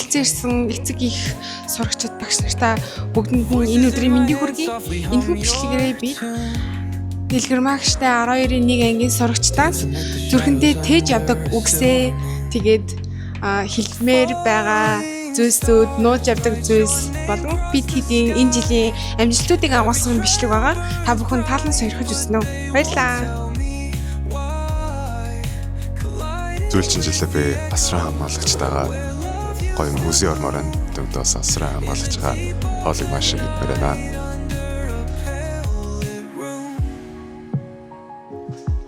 хүрэлцэн ирсэн эцэг их сурагчид багш нартаа бүгдэнд нь энэ өдрийн мэндийг хүргэе. Энэхүү бичлэгээрээ би Дэлгэрмаагштай 12-ийн 1 ангийн сурагчдаас зүрхэндээ тээж явдаг үгсээ тэгээд хэлмээр байгаа зүйлсүүд, нууж явдаг зүйлс болон бид хэдийн энэ жилийн амжилтуудыг агуулсан бичлэг байгаа. Та бүхэн таалан сойрхож үзнэ үү? Баярлалаа. Зүйлчин жилээ би асран хамгаалагчтайгаа гоё музей ормоор төвдөөс асран хамгаалагч байгаа хоолыг маш их идмээр байна.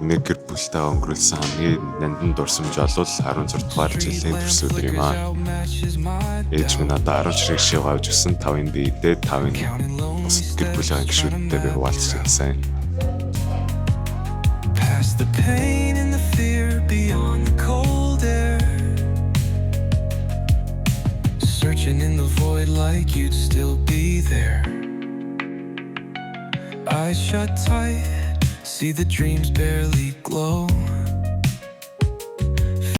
Нэг гэр бүлтэй өнгөрүүлсэн хамгийн нандин дурсамж олвол 16 дугаар жилийн төрс өдөр юм аа. Ээж минь надад 10 ширхэг шив авч өгсөн. 5-ын би идээд 5-ын бусад гэр бүлийн гишүүдтэй би хуваалцсан сайн. Past the pain and the fear, beyond the cold air, searching in the void like you'd still be there. Eyes shut tight, see the dreams barely glow.